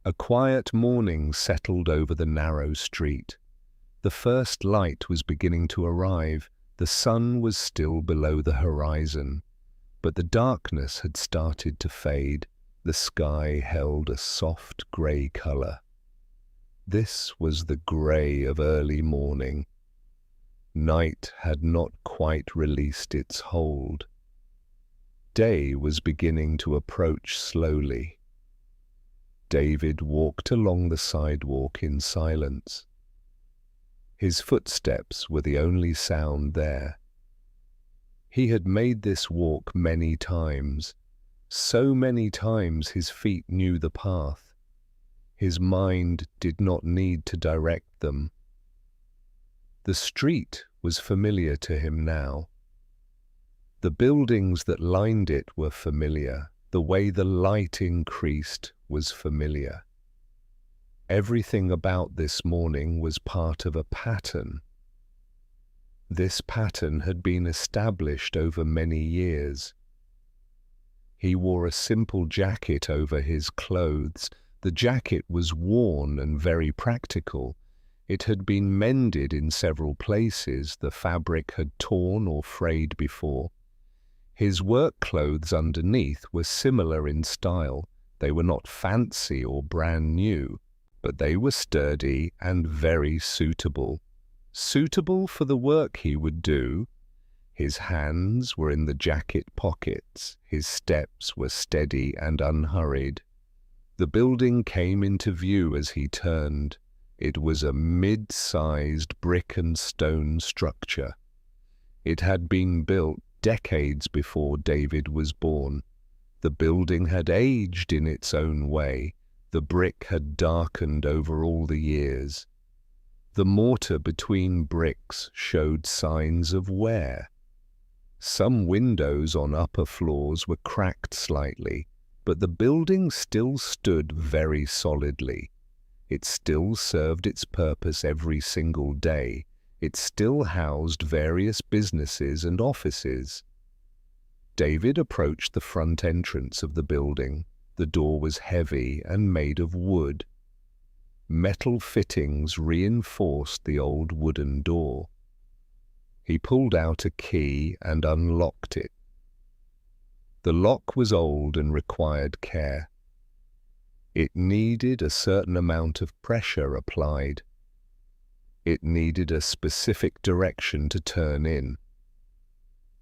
A quiet morning settled over the narrow street. The first light was beginning to arrive. The sun was still below the horizon, but the darkness had started to fade. The sky held a soft grey colour. This was the grey of early morning. Night had not quite released its hold. Day was beginning to approach slowly. David walked along the sidewalk in silence. His footsteps were the only sound there. He had made this walk many times. So many times his feet knew the path. His mind did not need to direct them. The street was familiar to him now. The buildings that lined it were familiar. The way the light increased was familiar. Everything about this morning was part of a pattern. This pattern had been established over many years. He wore a simple jacket over his clothes. The jacket was worn and very practical. It had been mended in several places. The fabric had torn or frayed before. His work clothes underneath were similar in style. They were not fancy or brand new, but they were sturdy and very suitable. Suitable for the work he would do. His hands were in the jacket pockets. His steps were steady and unhurried. The building came into view as he turned. It was a mid-sized brick and stone structure. It had been built decades before David was born. The building had aged in its own way. The brick had darkened over all the years. The mortar between bricks showed signs of wear. Some windows on upper floors were cracked slightly, but the building still stood very solidly. It still served its purpose every single day. It still housed various businesses and offices. David approached the front entrance of the building. The door was heavy and made of wood. Metal fittings reinforced the old wooden door. He pulled out a key and unlocked it. The lock was old and required care. It needed a certain amount of pressure applied. It needed a specific direction to turn in.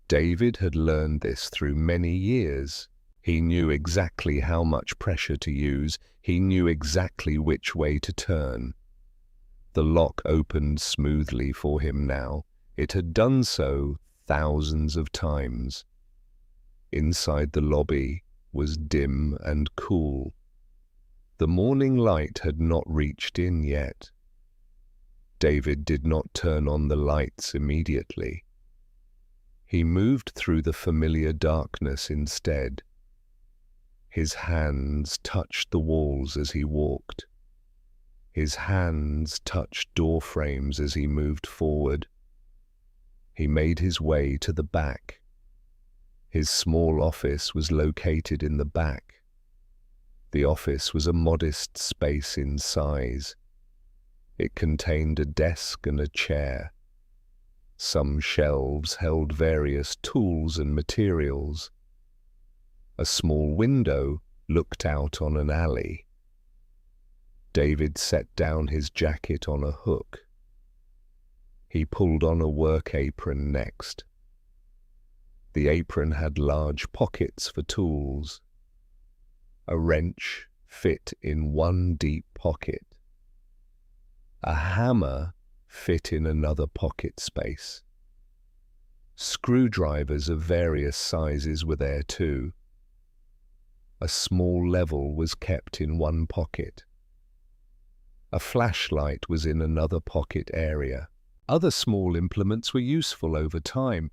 David had learned this through many years. He knew exactly how much pressure to use. He knew exactly which way to turn. The lock opened smoothly for him now. It had done so thousands of times. Inside the lobby was dim and cool. The morning light had not reached in yet. David did not turn on the lights immediately. He moved through the familiar darkness instead. His hands touched the walls as he walked. His hands touched door frames as he moved forward. He made his way to the back. His small office was located in the back. The office was a modest space in size. It contained a desk and a chair. Some shelves held various tools and materials. A small window looked out on an alley. David set down his jacket on a hook. He pulled on a work apron next. The apron had large pockets for tools. A wrench fit in one deep pocket. A hammer fit in another pocket space. Screwdrivers of various sizes were there too. A small level was kept in one pocket. A flashlight was in another pocket area. Other small implements were useful over time.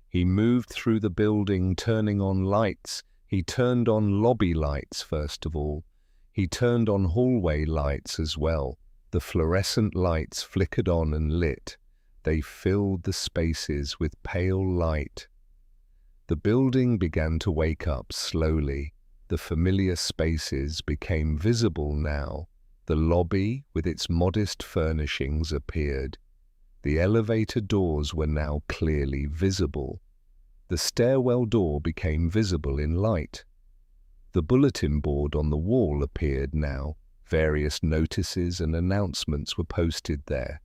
He moved through the building, turning on lights. He turned on lobby lights first of all. He turned on hallway lights as well. The fluorescent lights flickered on and lit. They filled the spaces with pale light. The building began to wake up slowly. The familiar spaces became visible now. The lobby, with its modest furnishings, appeared. The elevator doors were now clearly visible. The stairwell door became visible in light. The bulletin board on the wall appeared now. Various notices and announcements were posted there.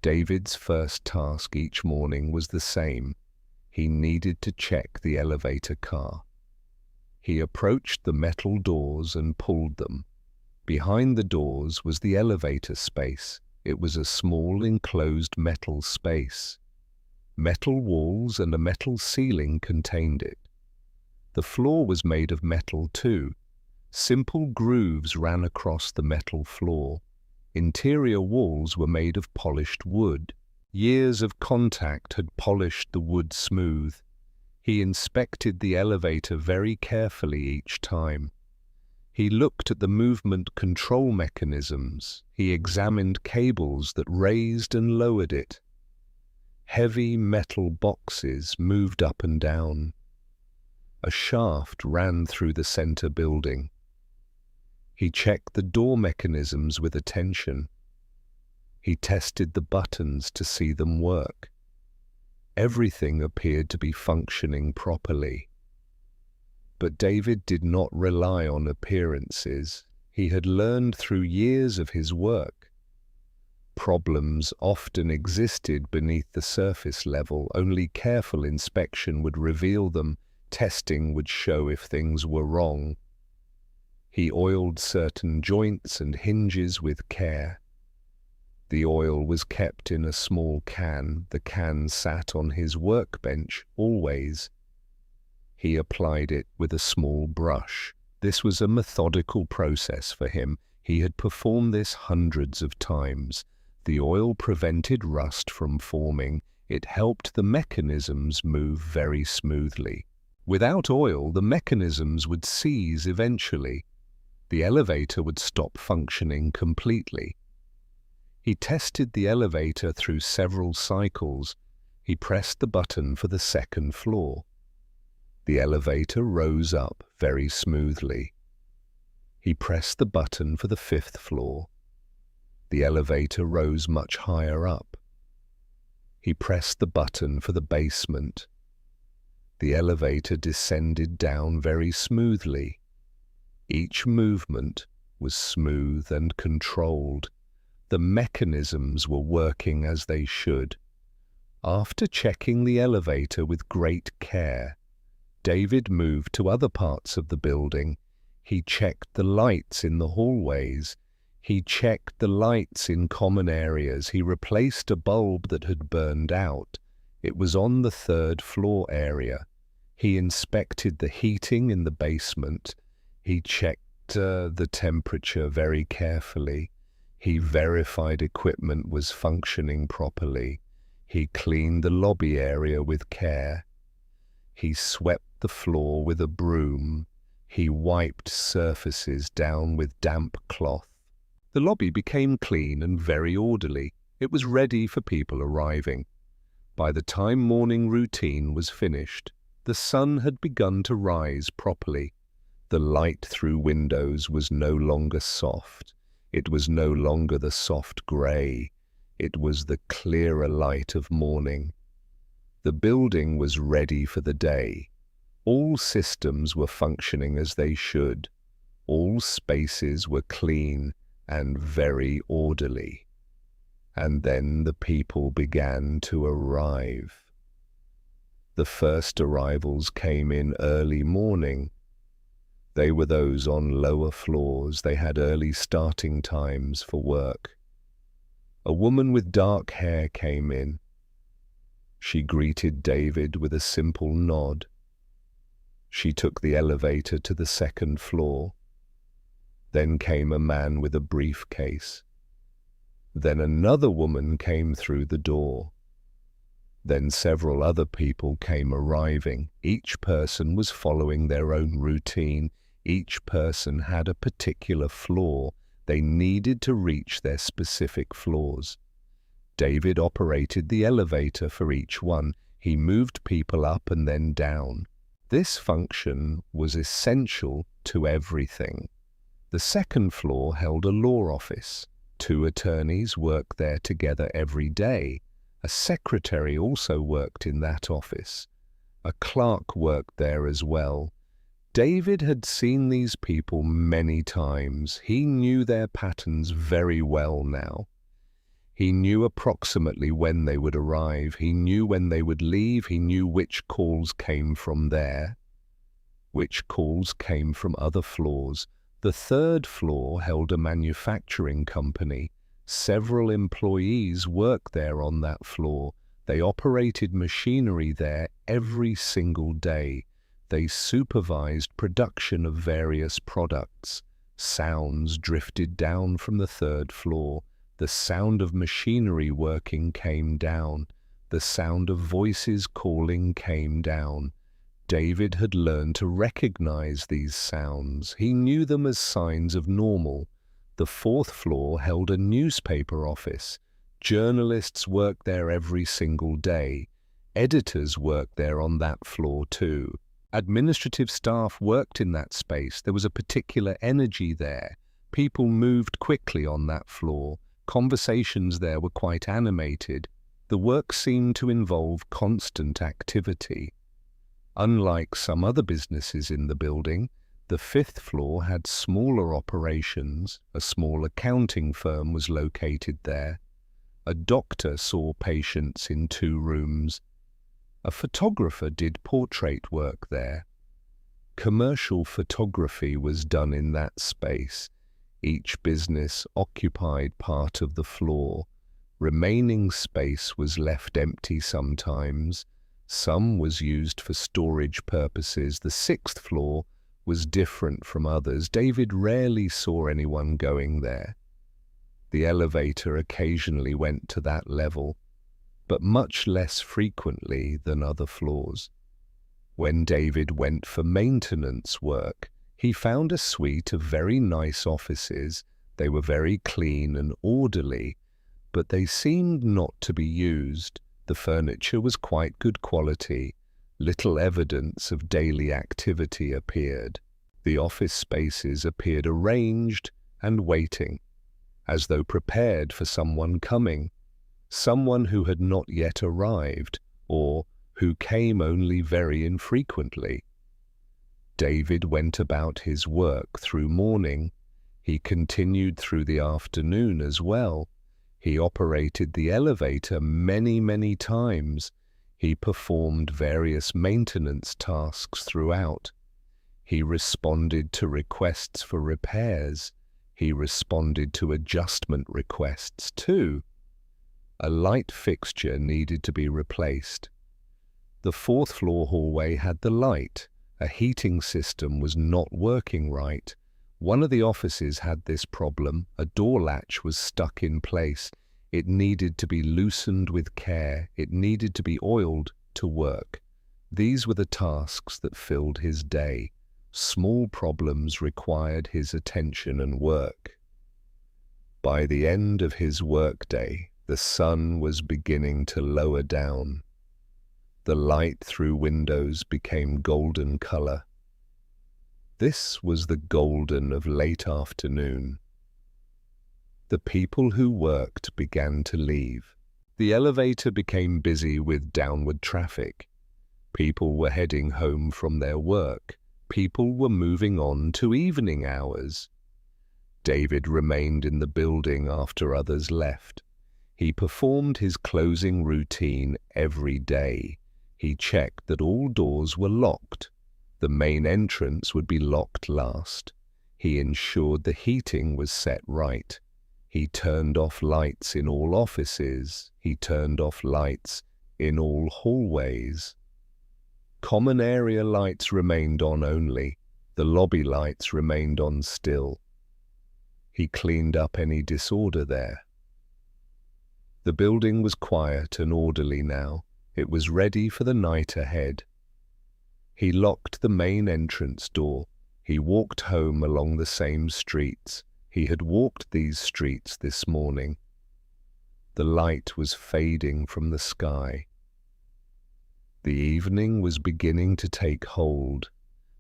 David's first task each morning was the same. He needed to check the elevator car. He approached the metal doors and pulled them. Behind the doors was the elevator space. It was a small enclosed metal space. Metal walls and a metal ceiling contained it. The floor was made of metal too. Simple grooves ran across the metal floor. Interior walls were made of polished wood. Years of contact had polished the wood smooth. He inspected the elevator very carefully each time. He looked at the movement control mechanisms. He examined cables that raised and lowered it. Heavy metal boxes moved up and down. A shaft ran through the center building. He checked the door mechanisms with attention. He tested the buttons to see them work. Everything appeared to be functioning properly. But David did not rely on appearances. He had learned through years of his work. Problems often existed beneath the surface level. Only careful inspection would reveal them. Testing would show if things were wrong. He oiled certain joints and hinges with care. The oil was kept in a small can. The can sat on his workbench, always. He applied it with a small brush. This was a methodical process for him. He had performed this hundreds of times. The oil prevented rust from forming. It helped the mechanisms move very smoothly. Without oil, the mechanisms would seize eventually. The elevator would stop functioning completely. He tested the elevator through several cycles. He pressed the button for the second floor. The elevator rose up very smoothly. He pressed the button for the fifth floor. The elevator rose much higher up. He pressed the button for the basement. The elevator descended down very smoothly. Each movement was smooth and controlled. The mechanisms were working as they should. After checking the elevator with great care, David moved to other parts of the building. He checked the lights in the hallways. He checked the lights in common areas. He replaced a bulb that had burned out. It was on the third floor area. He inspected the heating in the basement. He checked the temperature very carefully. He verified equipment was functioning properly. He cleaned the lobby area with care. He swept the floor with a broom. He wiped surfaces down with damp cloth. The lobby became clean and very orderly. It was ready for people arriving. By the time morning routine was finished, the sun had begun to rise properly. The light through windows was no longer soft. It was no longer the soft grey. It was the clearer light of morning. The building was ready for the day. All systems were functioning as they should. All spaces were clean and very orderly. And then the people began to arrive. The first arrivals came in early morning. They were those on lower floors. They had early starting times for work. A woman with dark hair came in. She greeted David with a simple nod. She took the elevator to the second floor. Then came a man with a briefcase. Then another woman came through the door. Then several other people came arriving. Each person was following their own routine. Each person had a particular floor. They needed to reach their specific floors. David operated the elevator for each one. He moved people up and then down. This function was essential to everything. The second floor held a law office. 2 attorneys worked there together every day. A secretary also worked in that office. A clerk worked there as well. David had seen these people many times. He knew their patterns very well now. He knew approximately when they would arrive. He knew when they would leave. He knew which calls came from there, which calls came from other floors. The third floor held a manufacturing company. Several employees worked there on that floor. They operated machinery there every single day. They supervised production of various products. Sounds drifted down from the third floor. The sound of machinery working came down. The sound of voices calling came down. David had learned to recognize these sounds. He knew them as signs of normal. The fourth floor held a newspaper office. Journalists worked there every single day. Editors worked there on that floor too. Administrative staff worked in that space. There was a particular energy there. People moved quickly on that floor. Conversations there were quite animated. The work seemed to involve constant activity. Unlike some other businesses in the building, the fifth floor had smaller operations. A small accounting firm was located there. A doctor saw patients in 2 rooms. A photographer did portrait work there. Commercial photography was done in that space. Each business occupied part of the floor. Remaining space was left empty sometimes. Some was used for storage purposes. The 6th floor was different from others. David rarely saw anyone going there. The elevator occasionally went to that level, but much less frequently than other floors. When David went for maintenance work, he found a suite of very nice offices. They were very clean and orderly, but they seemed not to be used. The furniture was quite good quality. Little evidence of daily activity appeared. The office spaces appeared arranged and waiting, as though prepared for someone coming, someone who had not yet arrived, or who came only very infrequently. David went about his work through morning. He continued through the afternoon as well. He operated the elevator many times. He performed various maintenance tasks throughout. He responded to requests for repairs. He responded to adjustment requests too. A light fixture needed to be replaced. The 4th floor hallway had the light. A heating system was not working right. One of the offices had this problem. A door latch was stuck in place. It needed to be loosened with care. It needed to be oiled to work. These were the tasks that filled his day. Small problems required his attention and work. By the end of his workday, the sun was beginning to lower down. The light through windows became golden color. This was the golden of late afternoon. The people who worked began to leave. The elevator became busy with downward traffic. People were heading home from their work. People were moving on to evening hours. David remained in the building after others left. He performed his closing routine every day. He checked that all doors were locked. The main entrance would be locked last. He ensured the heating was set right. He turned off lights in all offices. He turned off lights in all hallways. Common area lights remained on only. The lobby lights remained on still. He cleaned up any disorder there. The building was quiet and orderly now. It was ready for the night ahead. He locked the main entrance door. He walked home along the same streets. He had walked these streets this morning. The light was fading from the sky. The evening was beginning to take hold.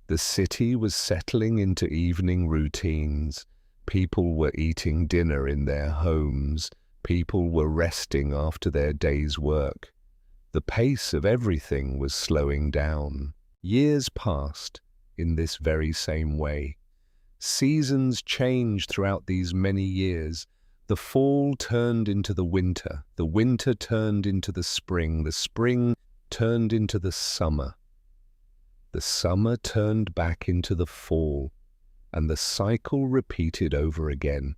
The city was settling into evening routines. People were eating dinner in their homes. People were resting after their day's work. The pace of everything was slowing down. Years passed in this very same way. Seasons changed throughout these many years. The fall turned into the winter turned into the spring turned into the summer turned back into the fall, and the cycle repeated over again.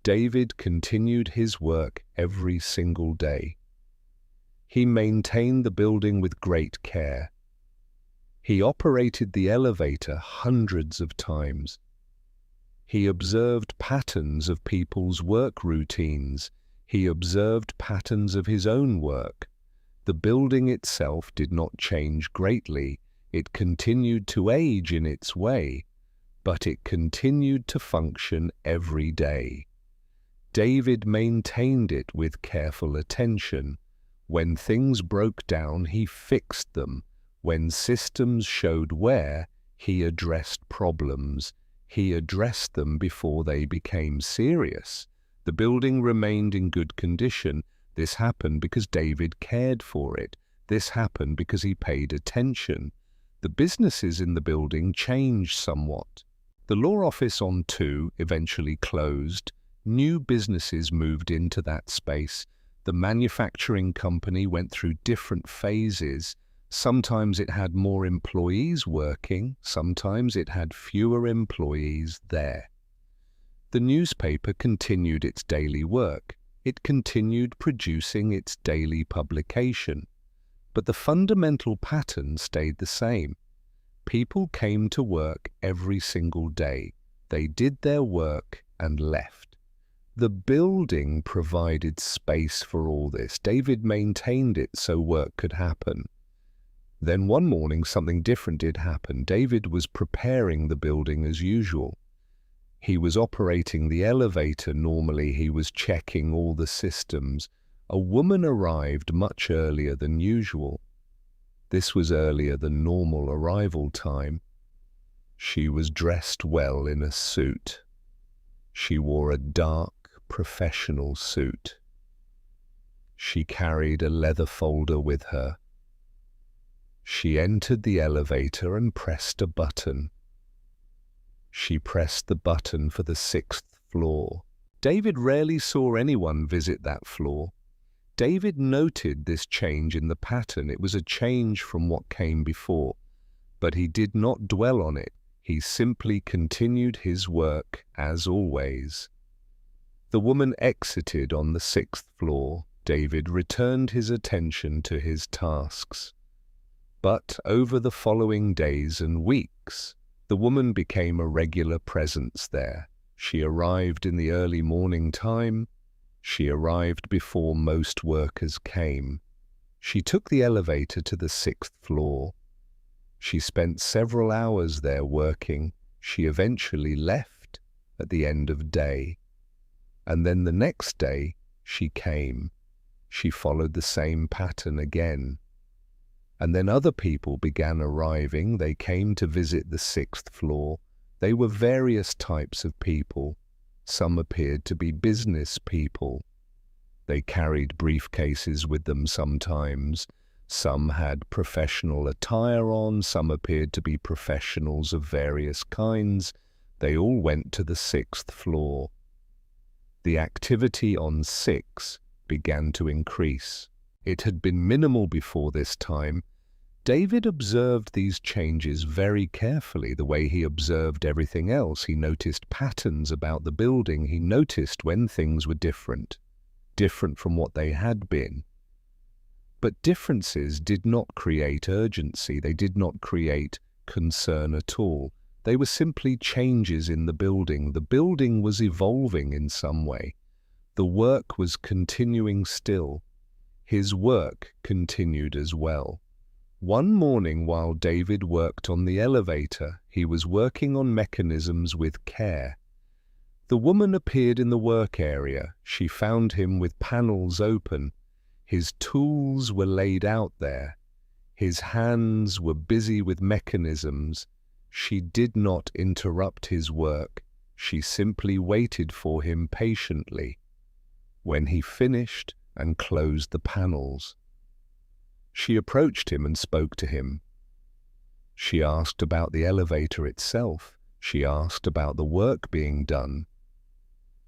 David continued his work every single day. He maintained the building with great care. He operated the elevator hundreds of times. He observed patterns of people's work routines. He observed patterns of his own work. The building itself did not change greatly. It continued to age in its way, but it continued to function every day. David maintained it with careful attention. When things broke down, he fixed them. When systems showed wear, he addressed problems. He addressed them before they became serious. The building remained in good condition. This happened because David cared for it. This happened because he paid attention. The businesses in the building changed somewhat. The law office on 2 eventually closed. New businesses moved into that space. The manufacturing company went through different phases. Sometimes it had more employees working, sometimes it had fewer employees there. The newspaper continued its daily work. It continued producing its daily publication. But the fundamental pattern stayed the same. People came to work every single day. They did their work and left. The building provided space for all this. David maintained it so work could happen. Then one morning something different did happen. David was preparing the building as usual. He was operating the elevator normally. He was checking all the systems. A woman arrived much earlier than usual. This was earlier than normal arrival time. She was dressed well in a suit. She wore a dark, professional suit. She carried a leather folder with her. She entered the elevator and pressed a button. She pressed the button for the 6th floor. David rarely saw anyone visit that floor. David noted this change in the pattern. It was a change from what came before. But he did not dwell on it. He simply continued his work as always. The woman exited on the 6th floor. David returned his attention to his tasks. But over the following days and weeks, the woman became a regular presence there. She arrived in the early morning time. She arrived before most workers came. She took the elevator to the 6th floor. She spent several hours there working. She eventually left at the end of day. And then the next day, she came. She followed the same pattern again. And then other people began arriving. They came to visit the 6th floor. They were various types of people. Some appeared to be business people. They carried briefcases with them sometimes. Some had professional attire on. Some appeared to be professionals of various kinds. They all went to the 6th floor. The activity on 6 began to increase. It had been minimal before this time. David observed these changes very carefully, the way he observed everything else. He noticed patterns about the building. He noticed when things were different from what they had been. But differences did not create urgency. They did not create concern at all. They were simply changes in the building. The building was evolving in some way. The work was continuing still. His work continued as well. One morning while David worked on the elevator, he was working on mechanisms with care. The woman appeared in the work area. She found him with panels open. His tools were laid out there. His hands were busy with mechanisms. She did not interrupt his work. She simply waited for him patiently. When he finished and closed the panels, she approached him and spoke to him. She asked about the elevator itself. She asked about the work being done.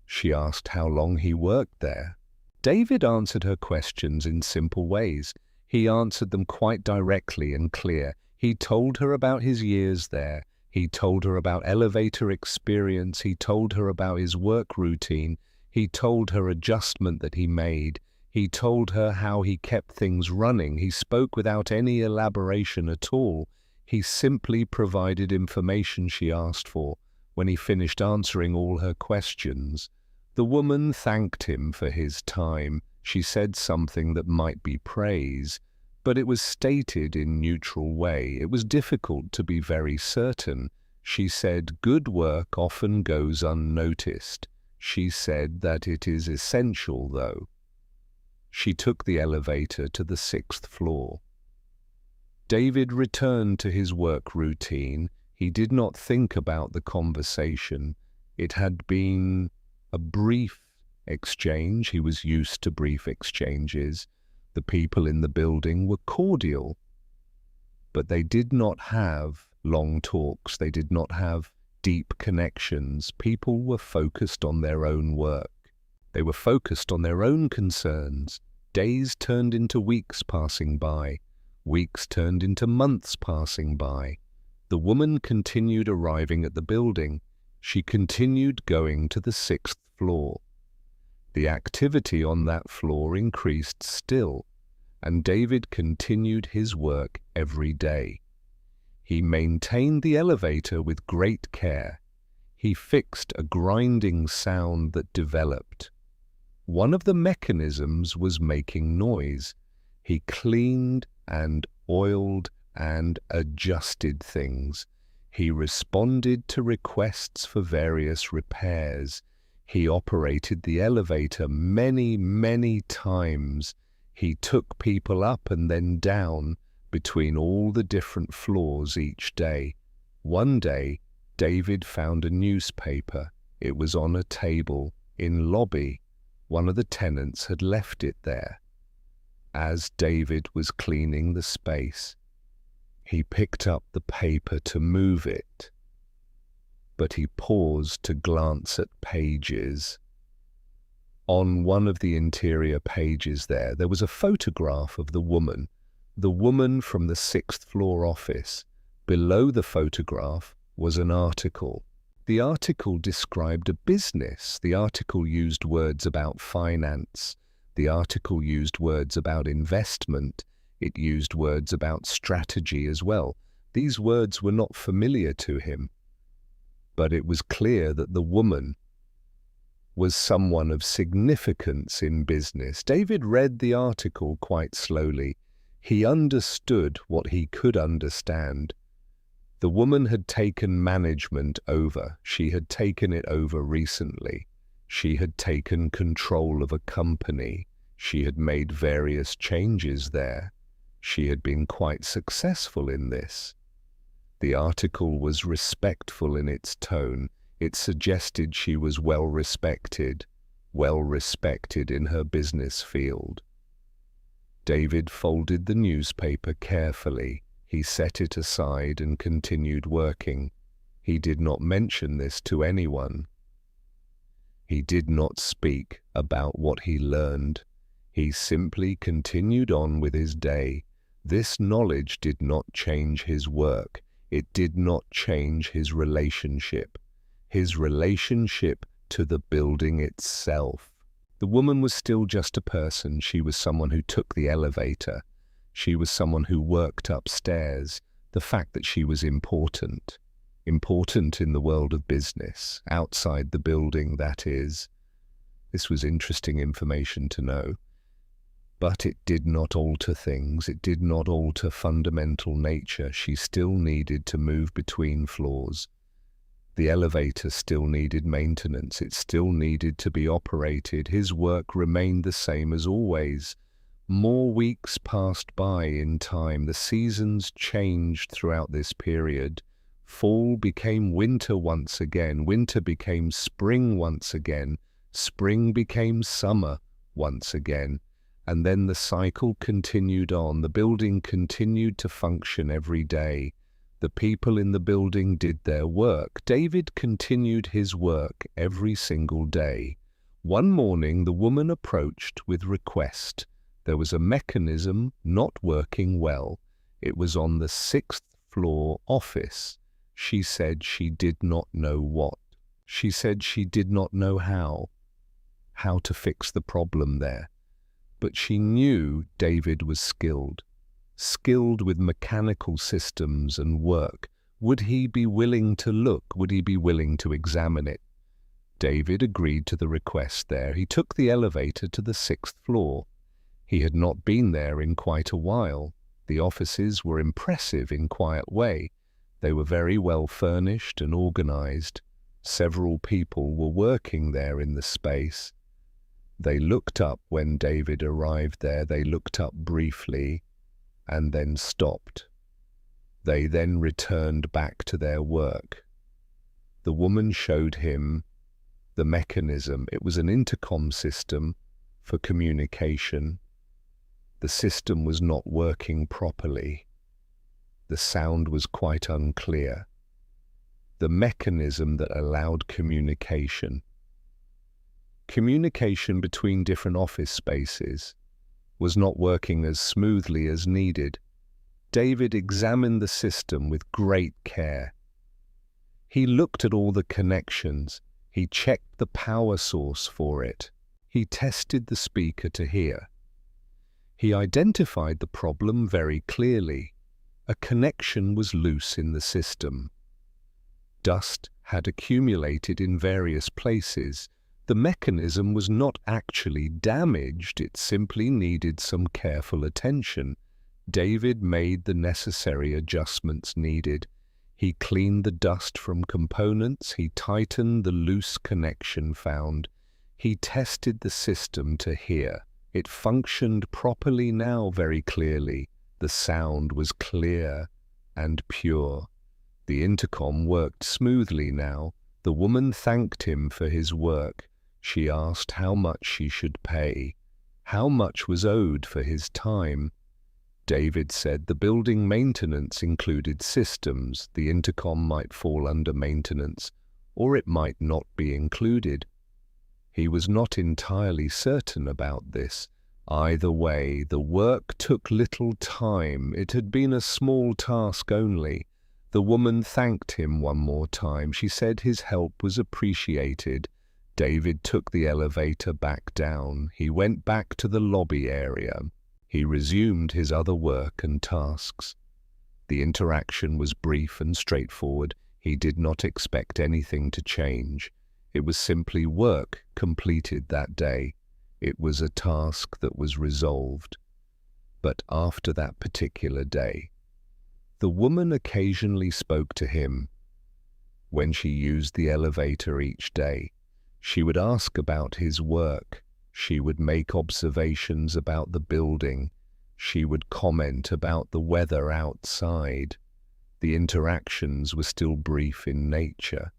She asked how long he worked there. David answered her questions in simple ways. He answered them quite directly and clear. He told her about his years there. He told her about elevator experience. He told her about his work routine. He told her adjustment that he made. He told her how he kept things running. He spoke without any elaboration at all. He simply provided information she asked for. When he finished answering all her questions, the woman thanked him for his time. She said something that might be praise, but it was stated in neutral way. It was difficult to be very certain. She said, "Good work often goes unnoticed." She said that it is essential, though. She took the elevator to the 6th floor. David returned to his work routine. He did not think about the conversation. It had been a brief exchange. He was used to brief exchanges. The people in the building were cordial, but they did not have long talks. They did not have deep connections. People were focused on their own work. They were focused on their own concerns. Days turned into weeks passing by. Weeks turned into months passing by. The woman continued arriving at the building. She continued going to the 6th floor. The activity on that floor increased still, and David continued his work every day. He maintained the elevator with great care. He fixed a grinding sound that developed. One of the mechanisms was making noise. He cleaned and oiled and adjusted things. He responded to requests for various repairs. He operated the elevator many, many times. He took people up and then down between all the different floors each day. One day, David found a newspaper. It was on a table in lobby. One of the tenants had left it there. As David was cleaning the space, he picked up the paper to move it, but he paused to glance at pages. On one of the interior pages there was a photograph of the woman from the 6th floor office. Below the photograph was an article. The article described a business. The article used words about finance. The article used words about investment. It used words about strategy as well. These words were not familiar to him, but it was clear that the woman was someone of significance in business. David read the article quite slowly. He understood what he could understand. The woman had taken management over. She had taken it over recently. She had taken control of a company. She had made various changes there. She had been quite successful in this. The article was respectful in its tone. It suggested she was well respected in her business field. David folded the newspaper carefully. He set it aside and continued working. He did not mention this to anyone. He did not speak about what he learned. He simply continued on with his day. This knowledge did not change his work. It did not change his relationship to the building itself. The woman was still just a person. She was someone who took the elevator. She was someone who worked upstairs. The fact that she was important in the world of business, outside the building, that is. This was interesting information to know. But it did not alter things. It did not alter fundamental nature. She still needed to move between floors. The elevator still needed maintenance. It still needed to be operated. His work remained the same as always, More weeks passed by in time. The seasons changed throughout this period. Fall became winter once again. Winter became spring once again. Spring became summer once again. And then the cycle continued on. The building continued to function every day. The people in the building did their work. David continued his work every single day. One morning, the woman approached with request. There was a mechanism not working well. It was on the 6th floor office. She said she did not know what. She said she did not know how to fix the problem there. But she knew David was skilled with mechanical systems and work. Would he be willing to look? Would he be willing to examine it? David agreed to the request there. He took the elevator to the 6th floor. He had not been there in quite a while. The offices were impressive in quiet way. They were very well furnished and organized. Several people were working there in the space. They looked up when David arrived there. They looked up briefly and then stopped. They then returned back to their work. The woman showed him the mechanism. It was an intercom system for communication. The system was not working properly. The sound was quite unclear. The mechanism that allowed communication between different office spaces was not working as smoothly as needed. David examined the system with great care. He looked at all the connections. He checked the power source for it. He tested the speaker to hear. He identified the problem very clearly. A connection was loose in the system. Dust had accumulated in various places. The mechanism was not actually damaged, it simply needed some careful attention. David made the necessary adjustments needed. He cleaned the dust from components, he tightened the loose connection found. He tested the system to hear. It functioned properly now very clearly. The sound was clear and pure. The intercom worked smoothly now. The woman thanked him for his work. She asked how much she should pay, how much was owed for his time. David said the building maintenance included systems. The intercom might fall under maintenance, or it might not be included. He was not entirely certain about this. Either way, the work took little time. It had been a small task only. The woman thanked him one more time. She said his help was appreciated. David took the elevator back down. He went back to the lobby area. He resumed his other work and tasks. The interaction was brief and straightforward. He did not expect anything to change. It was simply work completed that day. It was a task that was resolved. But after that particular day, the woman occasionally spoke to him. When she used the elevator each day, she would ask about his work. She would make observations about the building. She would comment about the weather outside. The interactions were still brief in nature,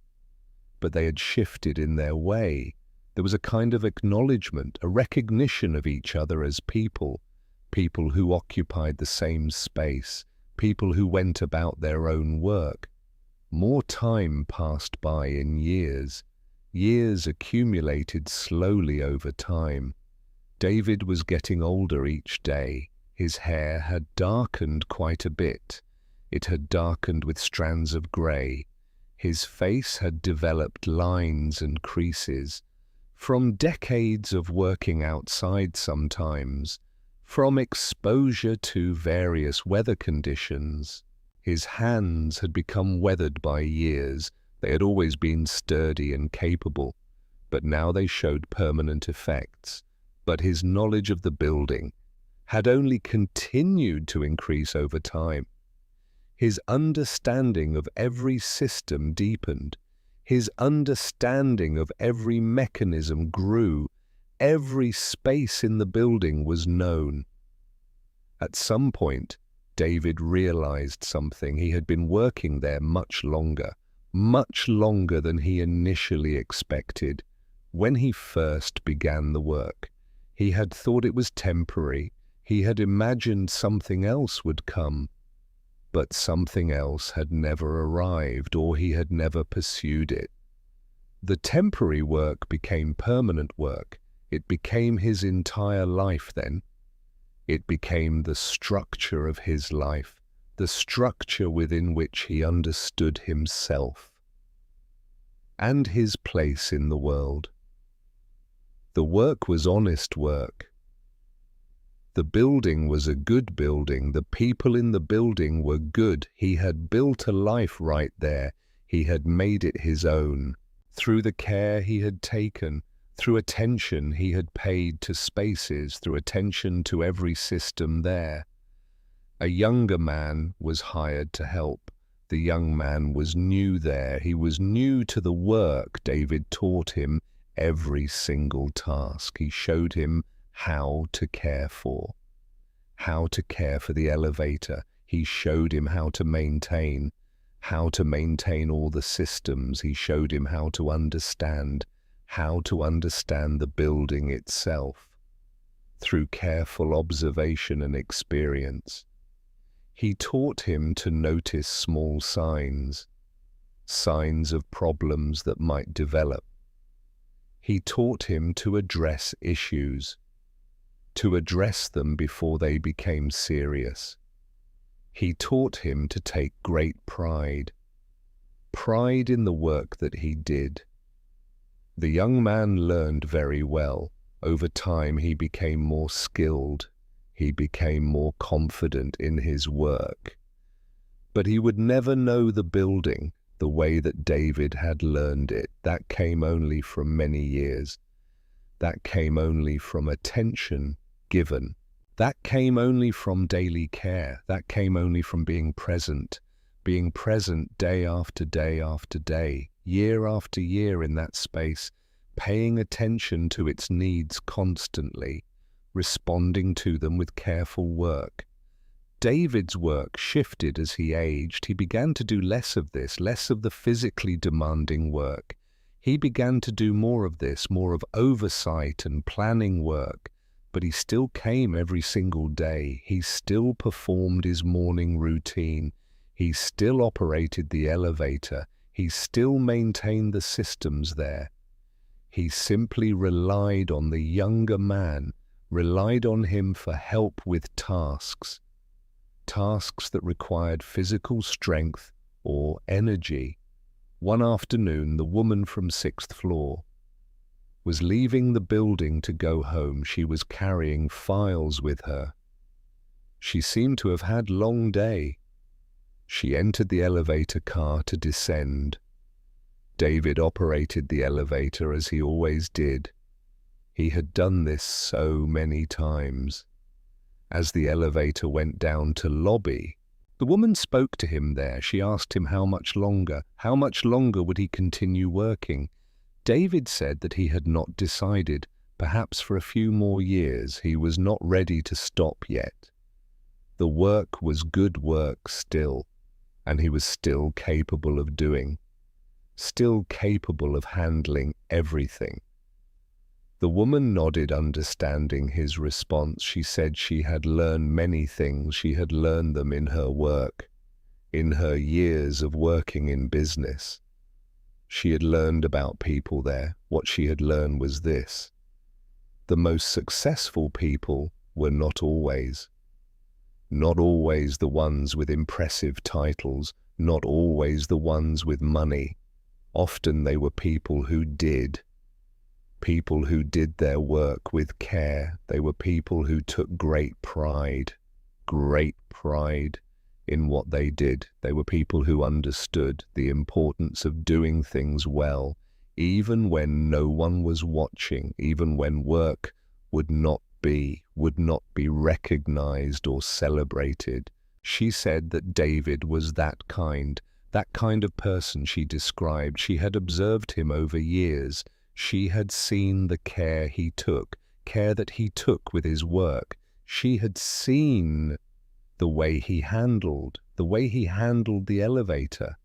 but they had shifted in their way. There was a kind of acknowledgement, a recognition of each other as people who occupied the same space, people who went about their own work. More time passed by in years. Years accumulated slowly over time. David was getting older each day. His hair had darkened quite a bit. It had darkened with strands of grey. His face had developed lines and creases. From decades of working outside sometimes, from exposure to various weather conditions, his hands had become weathered by years. They had always been sturdy and capable, but now they showed permanent effects. But his knowledge of the building had only continued to increase over time. His understanding of every system deepened. His understanding of every mechanism grew. Every space in the building was known. At some point, David realized something. He had been working there much longer than he initially expected. When he first began the work, he had thought it was temporary. He had imagined something else would come, but something else had never arrived, or he had never pursued it. The temporary work became permanent work. It became his entire life then. It became the structure of his life, the structure within which he understood himself and his place in the world. The work was honest work. The building was a good building. The people in the building were good. He had built a life right there. He had made it his own. Through the care he had taken, through attention he had paid to spaces, through attention to every system there. A younger man was hired to help. The young man was new there. He was new to the work. David taught him every single task. He showed him how to care for the elevator. He showed him how to maintain all the systems. He showed him how to understand the building itself through careful observation and experience. He taught him to notice small signs of problems that might develop. He taught him to address issues, to address them before they became serious. He taught him to take great pride in the work that he did. The young man learned very well. Over time he became more skilled. He became more confident in his work. But he would never know the building the way that David had learned it. That came only from many years. That came only from attention given. That came only from daily care. That came only from being present day after day after day, year after year in that space, paying attention to its needs constantly, responding to them with careful work. David's work shifted as he aged. He began to do less of this, less of the physically demanding work. He began to do more of this, more of oversight and planning work. But he still came every single day. He still performed his morning routine. He still operated the elevator. He still maintained the systems there. He simply relied on the younger man, relied on him for help with tasks that required physical strength or energy. One afternoon, the woman from 6th floor was leaving the building to go home. She was carrying files with her. She seemed to have had a long day. She entered the elevator car to descend. David operated the elevator as he always did. He had done this so many times. As the elevator went down to lobby, the woman spoke to him there. She asked him how much longer would he continue working. David said that he had not decided. Perhaps for a few more years. He was not ready to stop yet. The work was good work still, and he was still capable of doing, still capable of handling everything. The woman nodded, understanding his response. She said she had learned many things. She had learned them in her work, in her years of working in business. She had learned about people there. What she had learned was this: the most successful people were not always the ones with impressive titles, not always the ones with money. Often they were people who did their work with care. They were people who took great pride in what they did. They were people who understood the importance of doing things well, even when no one was watching, even when work would not be recognized or celebrated. She said that David was that kind of person. She described, she had observed him over years. She had seen the care that he took with his work. She had seen the way he handled the elevator,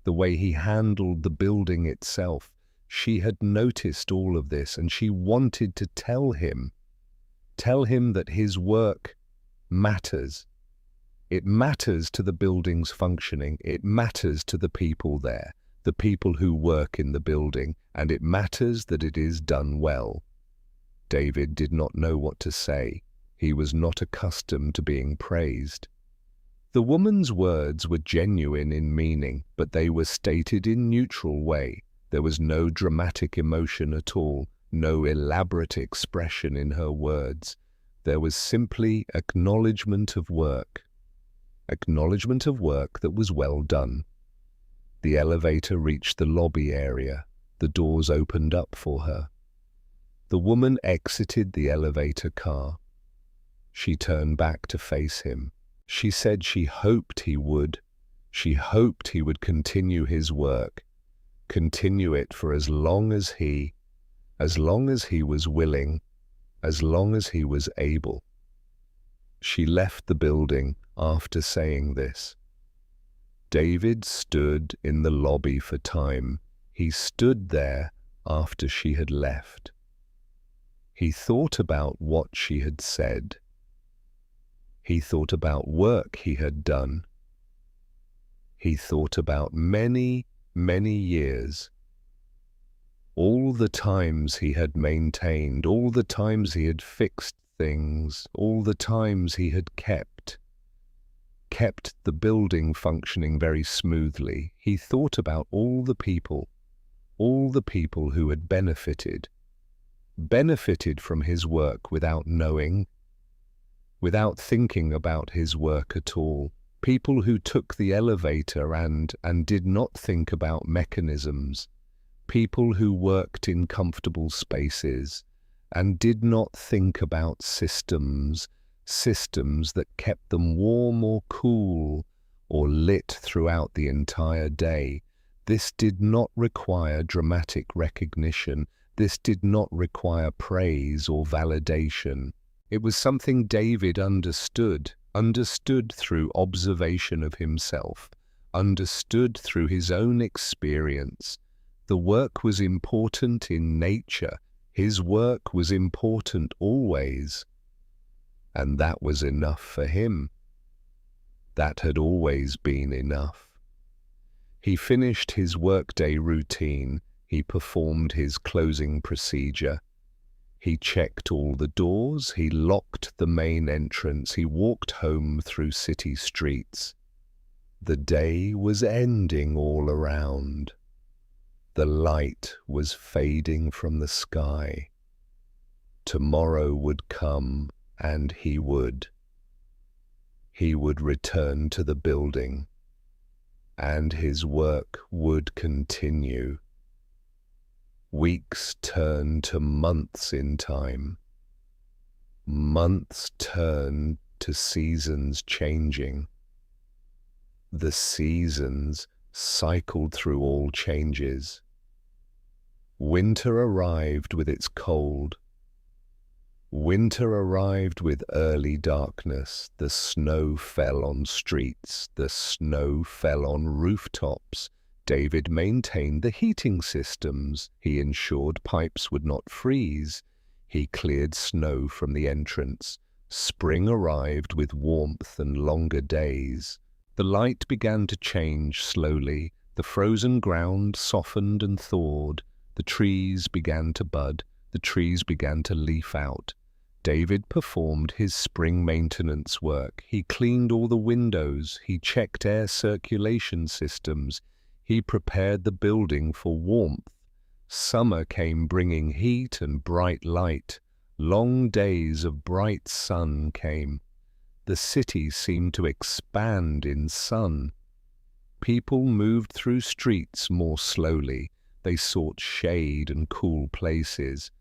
the way he handled the building itself. She had noticed all of this, and she wanted to tell him that his work matters. It matters to the building's functioning. It matters to the people there, the people who work in the building, and it matters that it is done well. David did not know what to say. He was not accustomed to being praised. The woman's words were genuine in meaning, but they were stated in neutral way. There was no dramatic emotion at all, no elaborate expression in her words. There was simply acknowledgement of work that was well done. The elevator reached the lobby area. The doors opened up for her. The woman exited the elevator car. She turned back to face him. She said she hoped he would. She hoped he would continue his work, continue it for as long as he was willing, as long as he was able. She left the building after saying this. David stood in the lobby for time. He stood there after she had left. He thought about what she had said. He thought about work he had done. He thought about many, many years. All the times he had maintained, all the times he had fixed things, all the times he had kept the building functioning very smoothly. He thought about all the people who had benefited from his work without knowing, without thinking about his work at all. People who took the elevator and did not think about mechanisms. People who worked in comfortable spaces and did not think about systems that kept them warm or cool or lit throughout the entire day. This did not require dramatic recognition. This did not require praise or validation. It was something David understood through observation of himself, understood through his own experience. The work was important in nature. His work was important always. And that was enough for him. That had always been enough. He finished his workday routine. He performed his closing procedure. He checked all the doors. He locked the main entrance. He walked home through city streets. The day was ending all around. The light was fading from the sky. Tomorrow would come, and he would return to the building, and his work would continue. Weeks turned to months in time. Months turned to seasons changing. The seasons cycled through all changes. Winter arrived with its cold. Winter arrived with early darkness. The snow fell on streets. The snow fell on rooftops. David maintained the heating systems. He ensured pipes would not freeze. He cleared snow from the entrance. Spring arrived with warmth and longer days. The light began to change slowly. The frozen ground softened and thawed. The trees began to bud. The trees began to leaf out. David performed his spring maintenance work. He cleaned all the windows. He checked air circulation systems. He prepared the building for warmth. Summer came bringing heat and bright light. Long days of bright sun came. The city seemed to expand in sun. People moved through streets more slowly. They sought shade and cool places.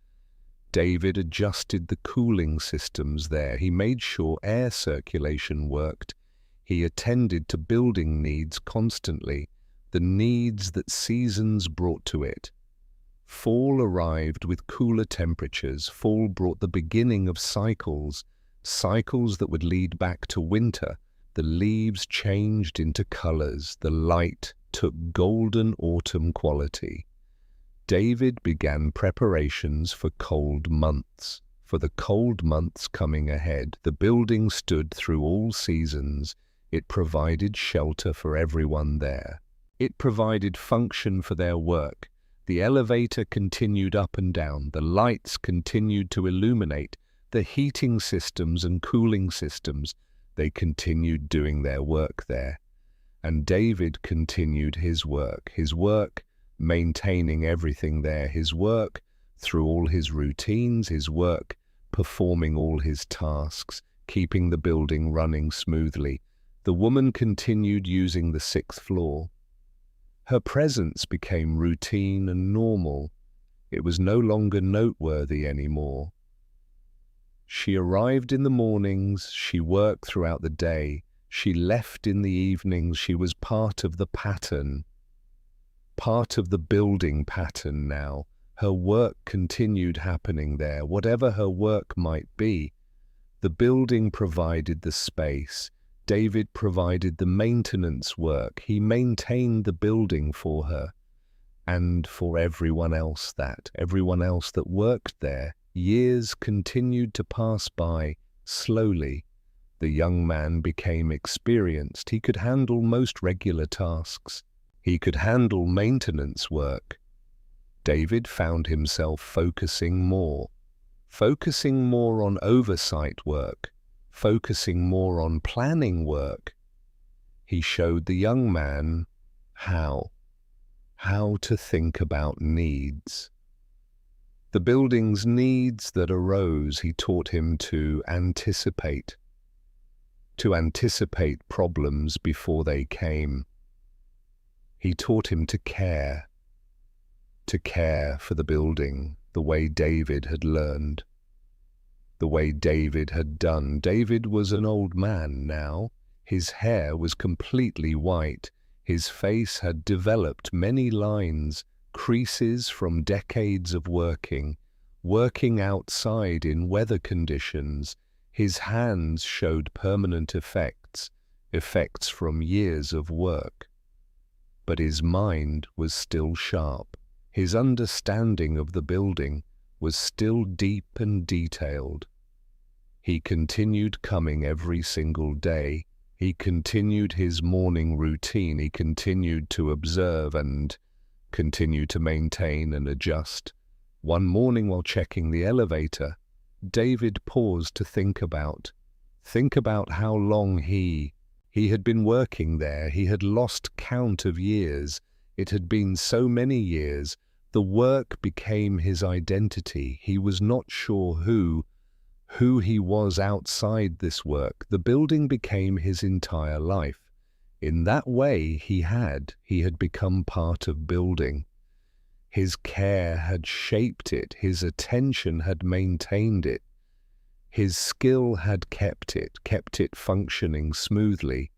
David adjusted the cooling systems there. He made sure air circulation worked. He attended to building needs constantly, the needs that seasons brought to it. Fall arrived with cooler temperatures. Fall brought the beginning of cycles. cycles that would lead back to winter. The leaves changed into colors, the light took golden autumn quality. David began preparations for cold months. For the cold months coming ahead, the building stood through all seasons. It provided shelter for everyone there. It provided function for their work. The elevator continued up and down. The lights continued to illuminate. The heating systems and cooling systems, they continued doing their work there. And David continued his work maintaining everything there, his work through all his routines, his work performing all his tasks, keeping the building running smoothly. The woman continued using the 6th floor. Her presence became routine and normal. It was no longer noteworthy anymore. She arrived in the mornings, she worked throughout the day, she left in the evenings. She was part of the pattern, part of the building pattern now. Her work continued happening there, whatever her work might be. The building provided the space. David provided the maintenance work. He maintained the building for her and for everyone else that worked there. Years continued to pass by slowly. The young man became experienced. He could handle most regular tasks. He could handle maintenance work. David found himself focusing more on oversight work, focusing more on planning work. He showed the young man how to think about needs. The building's needs that arose, he taught him to anticipate problems before they came. He taught him to care for the building, the way David had learned, the way David had done. David was an old man now. His hair was completely white. His face had developed many lines, creases from decades of working outside in weather conditions. His hands showed permanent effects from years of work. But his mind was still sharp. His understanding of the building was still deep and detailed. He continued coming every single day. He continued his morning routine. He continued to observe and continue to maintain and adjust. One morning while checking the elevator, David paused to think about how long he had been working there. He had lost count of years. It had been so many years. The work became his identity. He was not sure who he was outside this work. The building became his entire life. In that way, he had become part of building. His care had shaped it. His attention had maintained it. His skill had kept it functioning smoothly.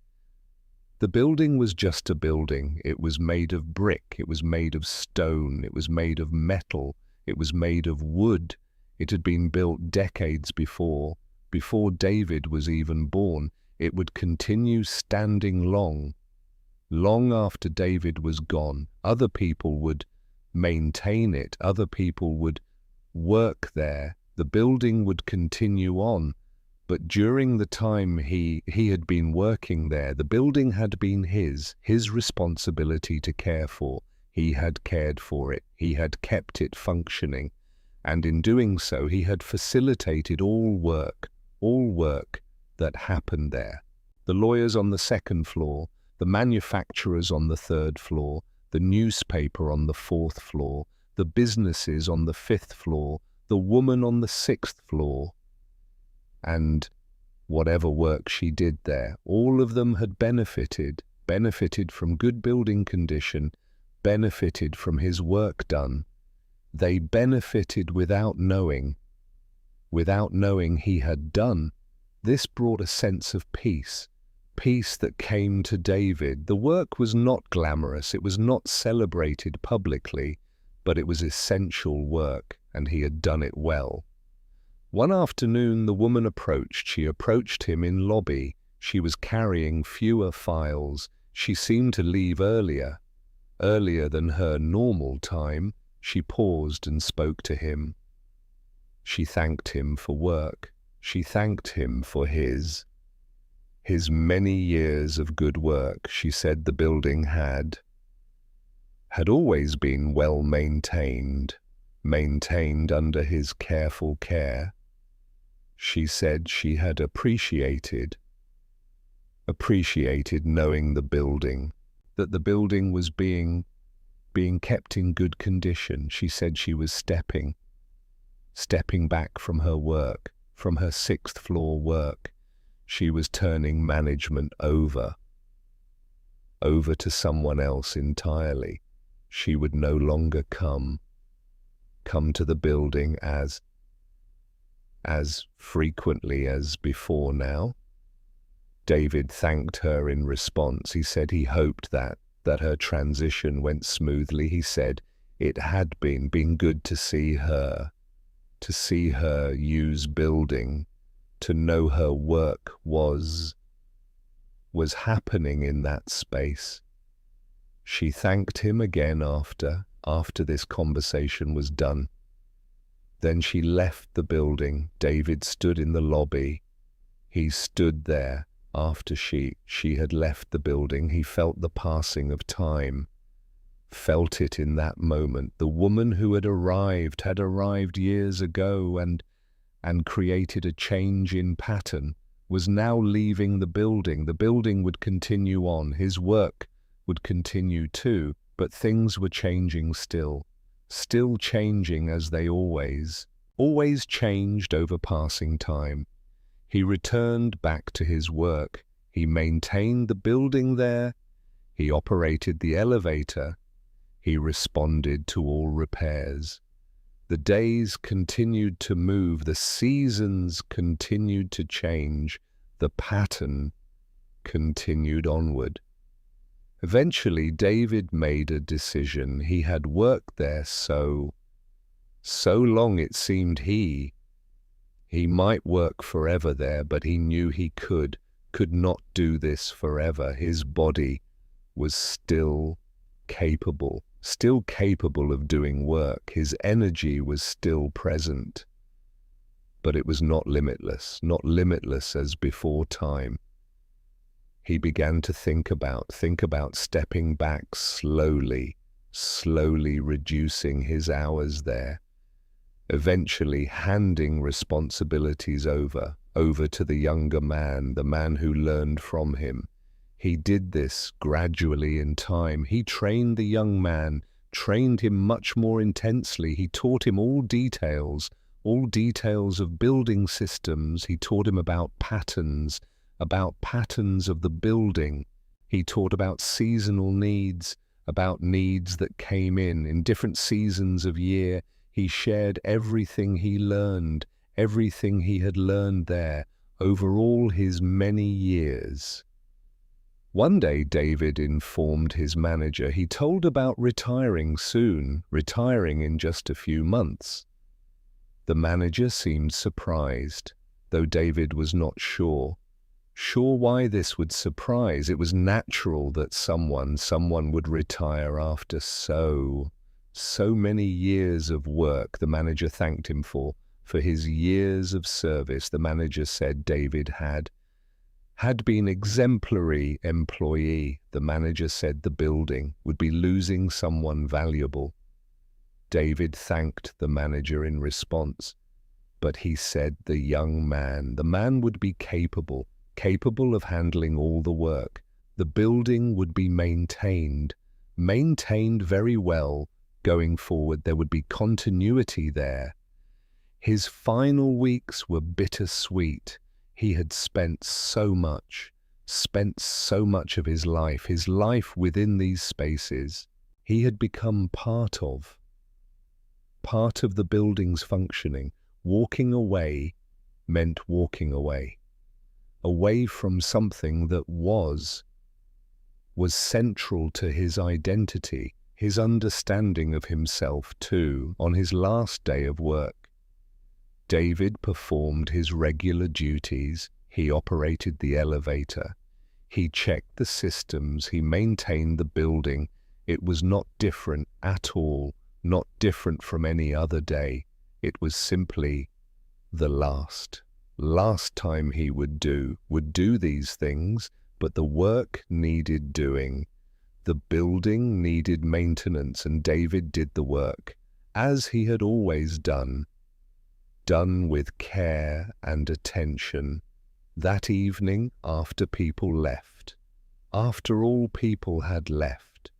The building was just a building. It was made of brick. It was made of stone. It was made of metal. It was made of wood. It had been built decades before David was even born. It would continue standing long after David was gone. Other people would maintain it. Other people would work there. The building would continue on. But during the time he had been working there, the building had been his responsibility to care for. He had cared for it. He had kept it functioning. And in doing so, he had facilitated all work that happened there. The lawyers on the 2nd floor, the manufacturers on the 3rd floor, the newspaper on the 4th floor, the businesses on the 5th floor, the woman on the 6th floor. And whatever work she did there, all of them had benefited from good building condition, benefited from his work done. They benefited without knowing he had done. This brought a sense of peace that came to David. The work was not glamorous, it was not celebrated publicly, but it was essential work, and he had done it well. One afternoon the woman approached. She approached him in lobby. She was carrying fewer files. She seemed to leave earlier than her normal time. She paused and spoke to him. She thanked him for work. She thanked him for his many years of good work. She said the building had always been well maintained under his careful care. She said she had appreciated knowing the building, that the building was being kept in good condition. She said she was stepping back from her work, from her sixth floor work. She was turning management over to someone else entirely. She would no longer come to the building as frequently as before now. David thanked her in response. He said he hoped that her transition went smoothly. He said it had been good to see her use building, to know her work was happening in that space. She thanked him again after this conversation was done. Then she left the building. David stood in the lobby. He stood there after she had left the building. He felt the passing of time, felt it in that moment. The woman who had arrived years ago and created a change in pattern was now leaving the building. The building would continue on. His work would continue too, but things were changing still changing as they always changed over passing time. He returned back to his work. He maintained the building there. He operated the elevator. He responded to all repairs. The days continued to move. The seasons continued to change. The pattern continued onward. Eventually, David made a decision. He had worked there so long it seemed he might work forever there, but he knew he could not do this forever. His body was still capable of doing work. His energy was still present, but it was not limitless as before time. He began to think about stepping back slowly reducing his hours there, eventually handing responsibilities over to the younger man, the man who learned from him. He did this gradually in time. He trained the young man, trained him much more intensely. He taught him all details of building systems. He taught him about patterns of the building. He taught about seasonal needs, about needs that came in different seasons of year. He shared everything he learned, everything he had learned there over all his many years. One day David informed his manager. He told about retiring soon, retiring in just a few months. The manager seemed surprised, though David was not sure why this would surprise. It was natural that someone would retire after so many years of work. The manager thanked him for his years of service. The manager said David had been exemplary employee. The manager said the building would be losing someone valuable. David thanked the manager in response, but he said the man would be capable of handling all the work. The building would be maintained very well going forward. There would be continuity there. His final weeks were bittersweet. He had spent so much of his life within these spaces. He had become part of the building's functioning. Walking away meant walking away from something that was central to his identity, his understanding of himself too. On his last day of work, David performed his regular duties. He operated the elevator. He checked the systems. He maintained the building. It was not different at all, not different from any other day. It was simply the last time he would do these things, but the work needed doing. The building needed maintenance, and David did the work, as he had always done with care and attention. That evening, after people left, after all people had left,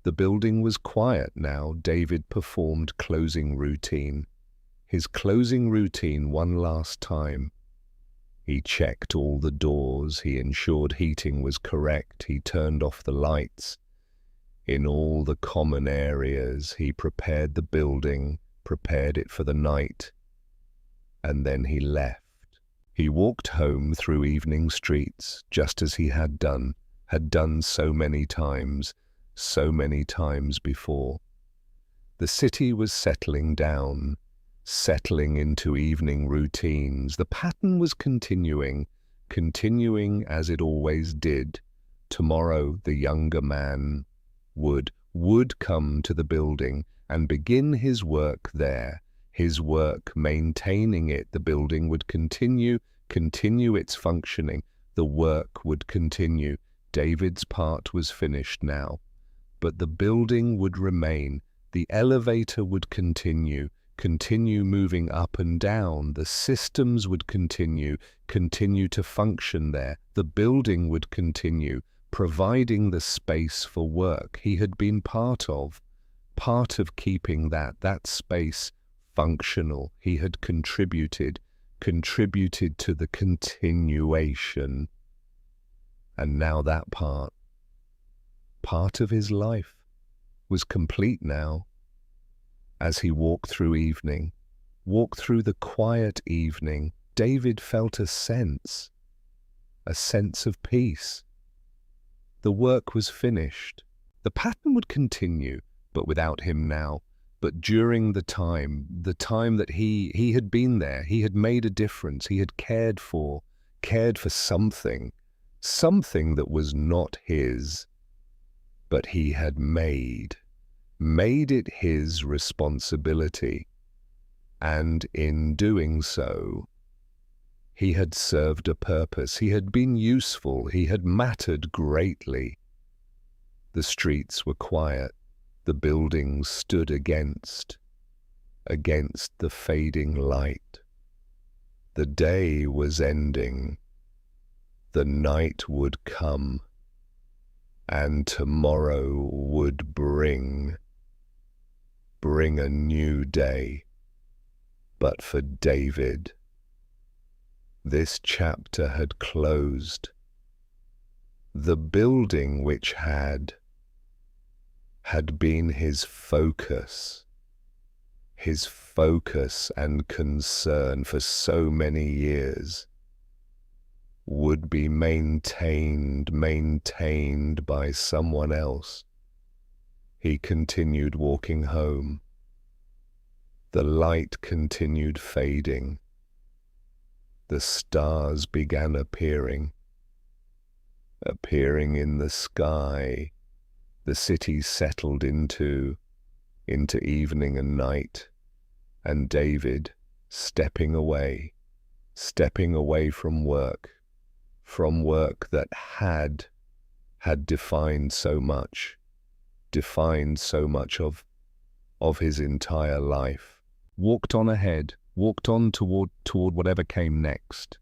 the building was quiet now. David performed closing routine. His closing routine one last time. He checked all the doors. He ensured heating was correct. He turned off the lights in all the common areas. He prepared the building, prepared it for the night, and then he left. He walked home through evening streets, just as he had done so many times before. The city was settling down, settling into evening routines. The pattern was continuing as it always did. Tomorrow the younger man would come to the building and begin his work there. His work, maintaining it. The building would continue its functioning. The work would continue. David's part was finished now, but the building would remain. The elevator would continue moving up and down. The systems would continue to function there. The building would continue, providing the space for work he had been part of keeping that space functional. He had contributed to the continuation. And now that part of his life was complete now. As he walked through the quiet evening, David felt a sense of peace. The work was finished. The pattern would continue, but without him now. But during the time that he had been there, he had made a difference. He had cared for something that was not his, but he had made it his responsibility. And in doing so, he had served a purpose. He had been useful. He had mattered greatly. The streets were quiet. The buildings stood against the fading light. The day was ending. The night would come, and tomorrow would bring a new day. But for David, this chapter had closed. The building which had been his focus and concern for so many years, would be maintained by someone else. He continued walking home. The light continued fading. The stars began appearing in the sky. The city settled into evening and night, and David stepping away from work that had defined so much of his entire life, walked on ahead, walked on toward whatever came next.